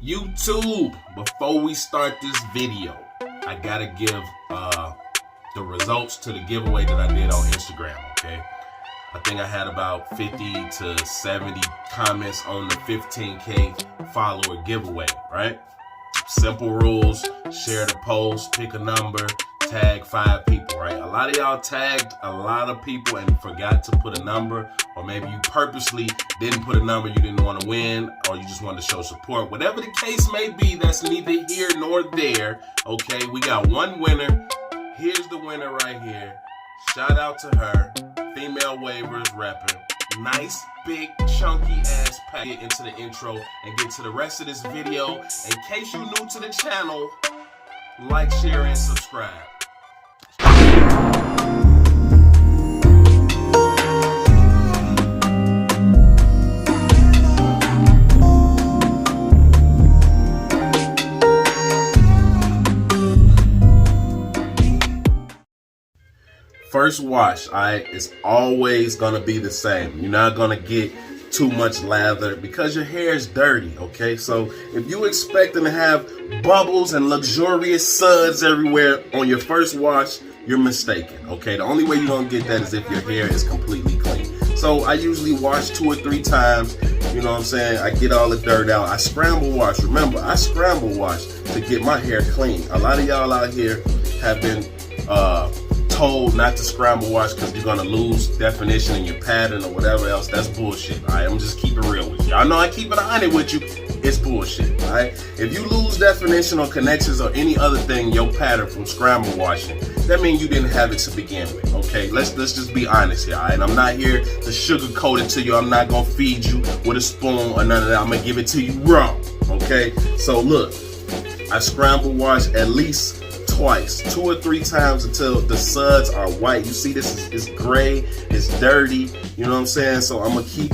YouTube, before we start this video, I gotta give the results to the giveaway that I did on Instagram, okay? I think I had about 50 to 70 comments on the 15K follower giveaway, right? Simple rules: share the post, pick a number, tag 5 people, right? A lot of y'all tagged a lot of people and forgot to put a number, or maybe you purposely didn't put a number, you didn't want to win, or you just wanted to show support. Whatever the case may be, that's neither here nor there, okay? We got one winner. Here's the winner right here. Shout out to her. Female waivers repping. Nice, big, chunky ass pack. Get into the intro and get to the rest of this video. In case you're new to the channel, like, share, and subscribe. First wash, it's always gonna be the same. You're not gonna get too much lather because your hair is dirty, okay? So if you're expecting to have bubbles and luxurious suds everywhere on your first wash, you're mistaken, okay? The only way you're gonna get that is if your hair is completely clean. So I usually wash 2 or 3 times, you know what I'm saying? I get all the dirt out. I scramble wash. Remember, I scramble wash to get my hair clean. A lot of y'all out here have been told not to scramble wash because you're gonna lose definition in your pattern or whatever else. That's bullshit. All right, I'm just keeping it real with you. I know I keep it 100 with you. It's bullshit. All right, if you lose definition or connections or any other thing in your pattern from scramble washing, that means you didn't have it to begin with. Okay, let's just be honest here. All right, I'm not here to sugarcoat it to you. I'm not gonna feed you with a spoon or none of that. I'm gonna give it to you raw. Okay, so look, I scramble wash at least twice, 2 or 3 times until the suds are white. You see this is gray, it's dirty, you know what I'm saying? So I'm gonna keep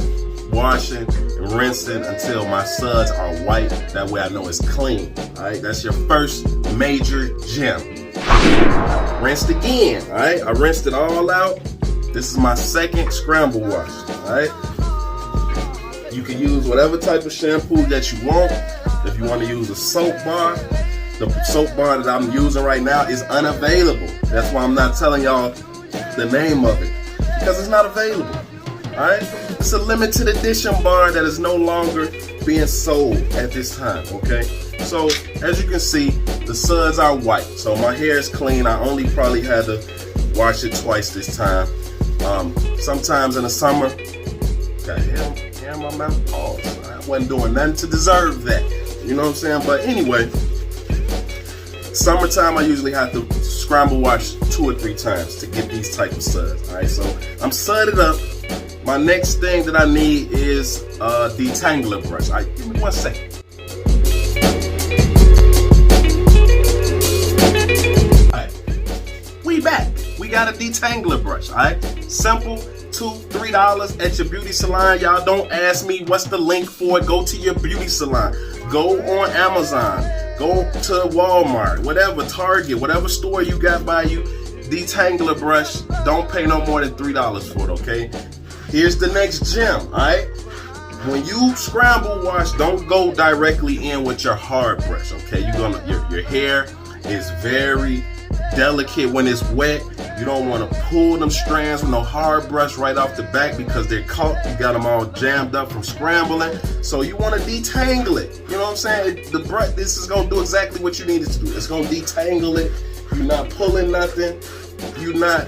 washing and rinsing until my suds are white. That way I know it's clean. Alright, that's your first major gem. Rinsed again, alright? I rinsed it all out. This is my second scramble wash, alright? You can use whatever type of shampoo that you want. If you want to use a soap bar, the soap bar that I'm using right now is unavailable. That's why I'm not telling y'all the name of it, because it's not available. Alright? It's a limited edition bar that is no longer being sold at this time, okay? So, as you can see, the suds are white. So my hair is clean. I only probably had to wash it twice this time. Sometimes in the summer, got hair in my mouth. Pause. I wasn't doing nothing to deserve that. You know what I'm saying? But anyway, summertime, I usually have to scramble wash 2 or 3 times to get these type of suds. All right, so I'm sudded up. My next thing that I need is a detangler brush. All right, give me 1 second. All right, we back. We got a detangler brush. All right, simple. $2, $3 at your beauty salon. Y'all don't ask me what's the link for it. Go to your beauty salon. Go on Amazon. Go to Walmart, whatever, Target, whatever store you got by you. Detangler brush. Don't pay no more than $3 for it, okay? Here's the next gem, alright? When you scramble wash, don't go directly in with your hard brush, okay? Your hair is very delicate when it's wet. You don't want to pull them strands with no hard brush right off the back because they're caught. You got them all jammed up from scrambling. So you want to detangle it. You know what I'm saying? The brush, this is going to do exactly what you need it to do. It's going to detangle it. You're not pulling nothing. You're not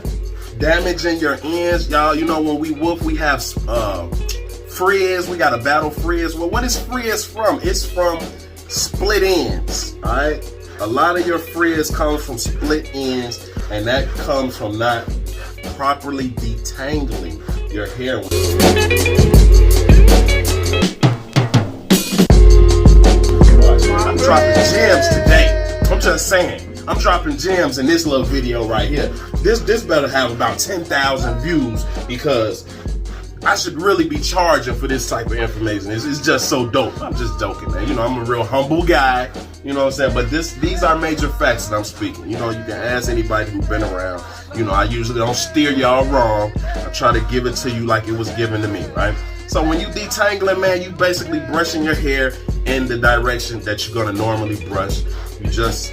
damaging your ends. Y'all, you know when we woof, we have frizz. We got a battle frizz. Well, what is frizz from? It's from split ends, all right? A lot of your frizz comes from split ends, and that comes from not properly detangling your hair. I'm dropping gems today. I'm just saying. I'm dropping gems in this little video right here. This better have about 10,000 views because I should really be charging for this type of information. It's just so dope. I'm just joking, man. You know, I'm a real humble guy. You know what I'm saying? But these are major facts that I'm speaking. You know, you can ask anybody who's been around. You know, I usually don't steer y'all wrong. I try to give it to you like it was given to me, right? So when you detangling, man, you basically brushing your hair in the direction that you're gonna normally brush. You just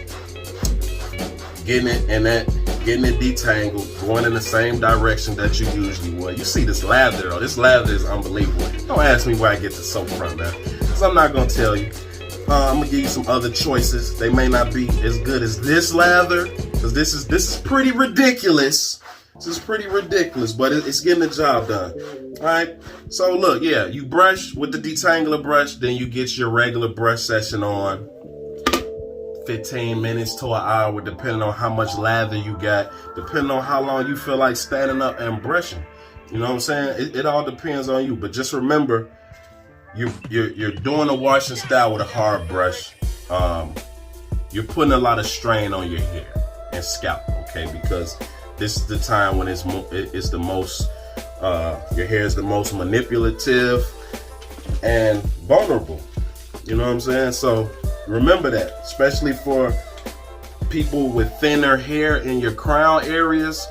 getting it detangled, going in the same direction that you usually would. You see this lather though. This lather is unbelievable. Don't ask me where I get the soap from, man, because I'm not gonna tell you. I'm gonna give you some other choices. They may not be as good as this lather, because this is pretty ridiculous. This is pretty ridiculous, but it's getting the job done. All right. So look, yeah, you brush with the detangler brush, then you get your regular brush session on. 15 minutes to an hour, depending on how much lather you got, depending on how long you feel like standing up and brushing. You know what I'm saying? It all depends on you. But just remember, you're doing a washing style with a hard brush. You're putting a lot of strain on your hair and scalp, okay? Because this is the time when it's the most, your hair is the most manipulative and vulnerable. You know what I'm saying? So remember that, especially for people with thinner hair in your crown areas.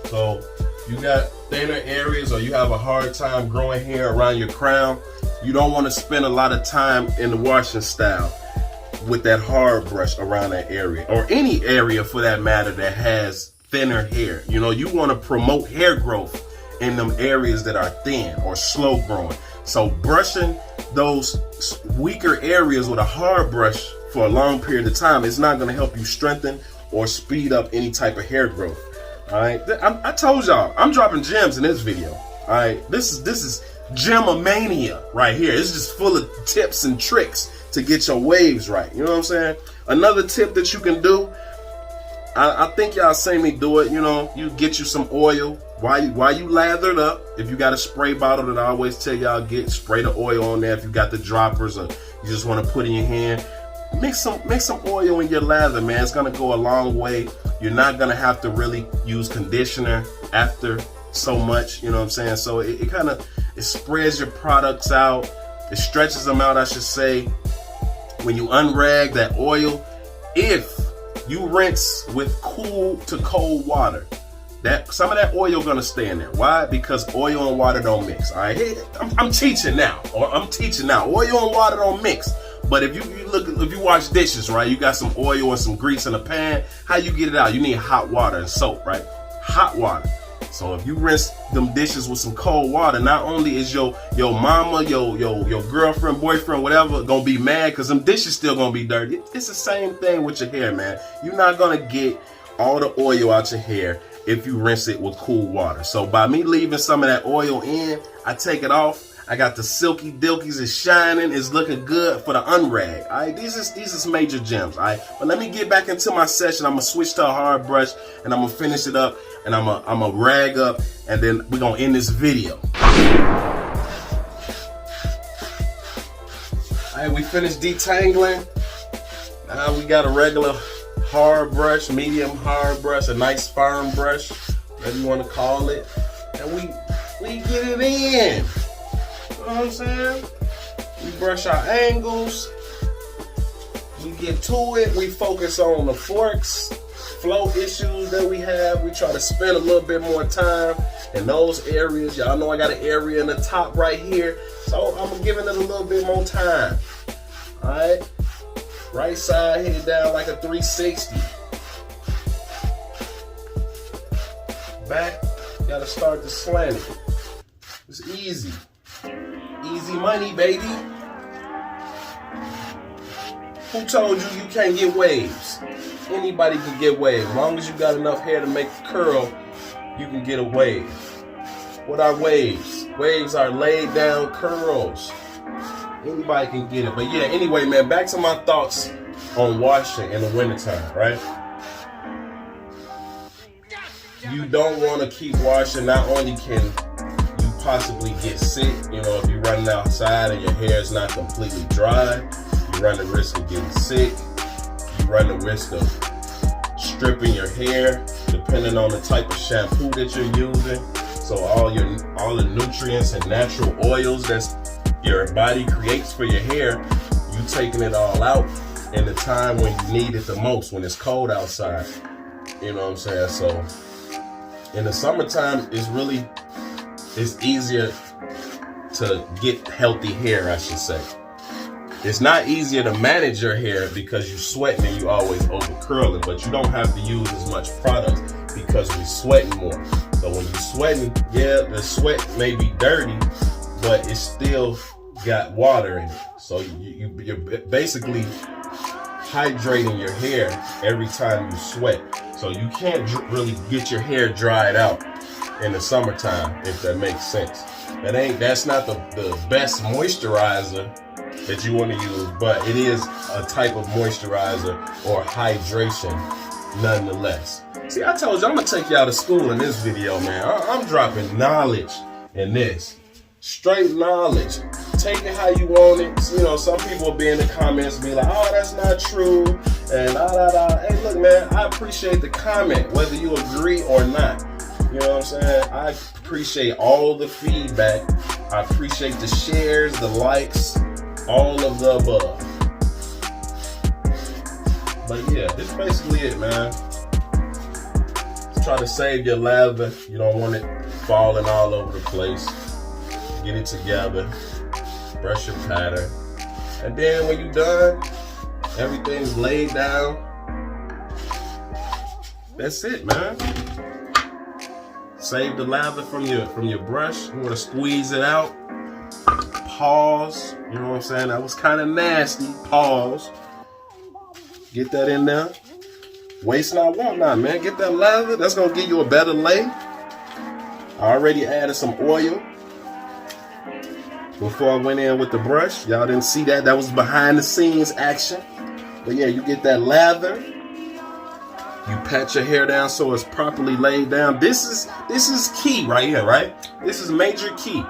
So you got thinner areas, or you have a hard time growing hair around your crown, you don't want to spend a lot of time in the washing style with that hard brush around that area, or any area for that matter that has thinner hair. You know, you want to promote hair growth in them areas that are thin or slow growing. So brushing those weaker areas with a hard brush for a long period of time is not going to help you strengthen or speed up any type of hair growth. All right, I told y'all I'm dropping gems in this video. All right, this is gemomania right here. It's just full of tips and tricks to get your waves right. You know what I'm saying? Another tip that you can do, I think y'all seen me do it. You know, you get you some oil while you lathered up. If you got a spray bottle that I always tell y'all get, spray the oil on there. If you got the droppers, or you just want to put in your hand, mix some oil in your lather, man. It's gonna go a long way. You're not gonna have to really use conditioner after so much. You know what I'm saying? So it kind of spreads your products out. It stretches them out, I should say. When you unrag that oil, if you rinse with cool to cold water, that some of that oil gonna stay in there. Why? Because oil and water don't mix. All right, hey, I'm teaching now. Oil and water don't mix. But if you wash dishes, right, you got some oil and some grease in a pan. How you get it out? You need hot water and soap, right? Hot water. So if you rinse them dishes with some cold water, not only is your mama, your girlfriend, boyfriend, whatever, gonna be mad because them dishes still gonna be dirty. It's the same thing with your hair, man. You're not gonna get all the oil out your hair if you rinse it with cool water. So by me leaving some of that oil in, I take it off. I got the silky dilkies, it's shining, it's looking good for the unrag. All right, these is major gems. All right, but let me get back into my session. I'm gonna switch to a hard brush, and I'm gonna finish it up, and I'm gonna rag up, and then we're gonna end this video. All right, we finished detangling. Now we got a regular hard brush, medium hard brush, a nice firm brush, whatever you want to call it, and we get it in. You know what I'm saying? We brush our angles, we get to it, we focus on the forks, flow issues that we have. We try to spend a little bit more time in those areas. Y'all know I got an area in the top right here, so I'm giving it a little bit more time. All right, right side, hit it down like a 360. Back, gotta start to slant it. It's easy. Easy money, baby. Who told you you can't get waves? Anybody can get waves. As long as you got enough hair to make a curl, you can get a wave. What are waves? Waves are laid down curls. Anybody can get it. But yeah, anyway, man, back to my thoughts on washing in the wintertime, right? You don't want to keep washing. Not only can possibly get sick, you know, if you're running outside and your hair is not completely dry, you run the risk of getting sick. You run the risk of stripping your hair, depending on the type of shampoo that you're using. So all the nutrients and natural oils that your body creates for your hair, you taking it all out in the time when you need it the most, when it's cold outside. You know what I'm saying? So in the summertime, it's easier to get healthy hair, I should say. It's not easier to manage your hair because you're sweating and you always over curling, but you don't have to use as much product because we're sweating more. So when you're sweating, yeah, the sweat may be dirty, but it's still got water in it. So you're basically hydrating your hair every time you sweat. So you can't really get your hair dried out in the summertime, if that makes sense. That's not the best moisturizer that you want to use, but it is a type of moisturizer or hydration nonetheless. See, I told you I'm gonna take y'all to school in this video, man. I'm dropping knowledge in this. Straight knowledge. Take it how you want it. You know, some people will be in the comments and be like, oh, that's not true, and Hey, look, man, I appreciate the comment, whether you agree or not. You know what I'm saying? I appreciate all the feedback. I appreciate the shares, the likes, all of the above. But yeah, this is basically it, man. Just try to save your lather. You don't want it falling all over the place. Get it together. Brush your pattern. And then when you're done, everything's laid down. That's it, man. Save the lather from your brush. You want to squeeze it out. Pause. You know what I'm saying? That was kind of nasty. Pause. Get that in there. Waste not, want not, man. Get that lather. That's going to give you a better lay. I already added some oil before I went in with the brush. Y'all didn't see that. That was behind the scenes action. But yeah, you get that lather. You pat your hair down so it's properly laid down. This is key right here, right? This is major key.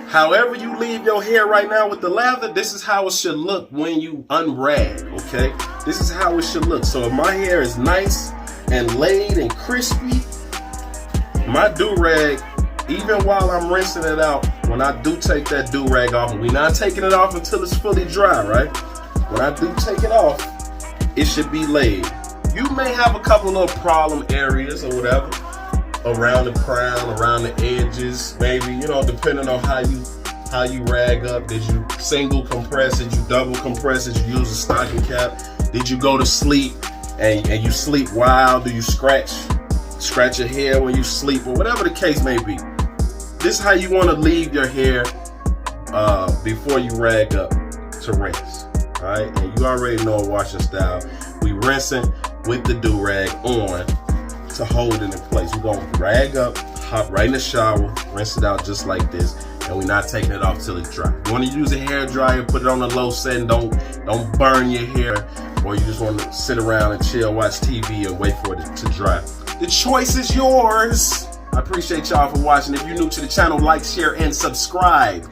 However you leave your hair right now with the lather, this is how it should look when you unrag, okay? This is how it should look. So if my hair is nice and laid and crispy, my do-rag, even while I'm rinsing it out, when I do take that do-rag off, and we're not taking it off until it's fully dry, right? When I do take it off, it should be laid. You may have a couple little problem areas or whatever around the crown, around the edges, maybe, you know, depending on how you rag up. Did you single compress? Did you double compress? Did you use a stocking cap? Did you go to sleep and you sleep wild? Do you scratch your hair when you sleep, or whatever the case may be? This is how you want to leave your hair before you rag up to rinse. All right, and you already know a washing style. We rinsing with the do-rag on to hold it in place. We're gonna rag up, hop right in the shower, rinse it out just like this, and we're not taking it off till it's dry. You want to use a hair dryer, put it on a low setting. Don't burn your hair, or you just want to sit around and chill, watch TV, and wait for it to dry. The choice is yours. I appreciate y'all for watching. If you're new to the channel, like, share, and subscribe.